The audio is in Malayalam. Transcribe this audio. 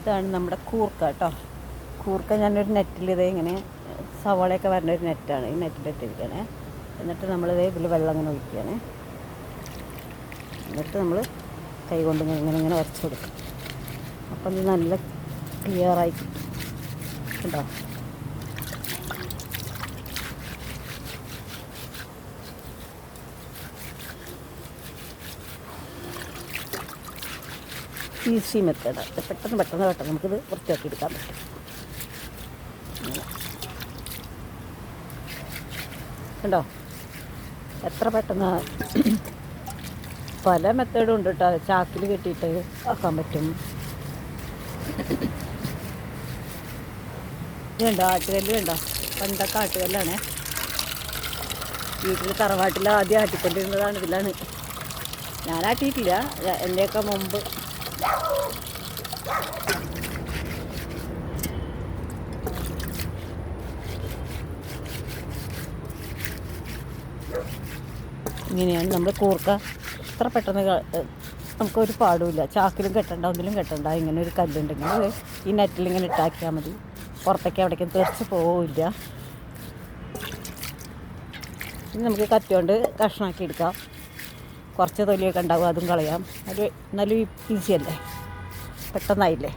ഇതാണ് നമ്മുടെ കൂർക്ക കേട്ടോ. കൂർക്ക ഞാനൊരു നെറ്റിൽ ഇതേ ഇങ്ങനെ സവാളയൊക്കെ വരുന്ന ഒരു നെറ്റാണ്, ഈ നെറ്റിലിട്ടിരിക്കണേ. എന്നിട്ട് നമ്മളിത് ഇതിൽ വെള്ളം ഇങ്ങനെ ഒഴിക്കുകയാണ്. എന്നിട്ട് നമ്മൾ കൈ കൊണ്ട് ഇങ്ങനെ ഇങ്ങനെ വരച്ച് കൊടുക്കും. അപ്പം ഇത് നല്ല ക്ലിയറായി കിട്ടും കേട്ടോ. ഈസി മെത്തേഡ്, പെട്ടെന്ന് നമുക്കിത് വൃത്തിയാക്കി എടുക്കാൻ പറ്റും. കണ്ടോ എത്ര പെട്ടെന്ന്. പല മെത്തേഡും ഉണ്ട് കേട്ടോ. ചാക്കിൽ കെട്ടിയിട്ട് ആക്കാൻ പറ്റും. ഇതുണ്ടോ ആട്ടുകല്ല്, കണ്ടോ പണ്ടൊക്കെ ആട്ടുകല്ലാണ്. വീട്ടിൽ തറവാട്ടിൽ ആദ്യം ആട്ടിക്കൊണ്ടിരുന്നതാണ്. ഇതിലാണ് ഞാൻ ആട്ടിയിട്ടില്ല, എൻ്റെയൊക്കെ മുമ്പ്. ഇങ്ങനെയാണ് നമ്മൾ കൂർക്ക. ഇത്ര പെട്ടെന്ന് നമുക്കൊരു പാടുമില്ല. ചാക്കിലും കെട്ടണ്ട, ഒന്നിലും കെട്ടണ്ട. ഇങ്ങനെ ഒരു കല്ലുണ്ടെങ്കിൽ ഈ നെറ്റിൽ ഇങ്ങനെ ഇട്ടാക്കിയാൽ മതി. പുറത്തേക്ക് എവിടേക്കും തെറിച്ച് പോവില്ല. ഇനി നമുക്ക് കത്തിയോണ്ട് കഷ്ണമാക്കി എടുക്കാം. കുറച്ച് തൊലിയൊക്കെ ഉണ്ടാവും, അതും കളയാം. അത് നല്ല ഈസിയല്ലേ, പെട്ടെന്നായില്ലേ.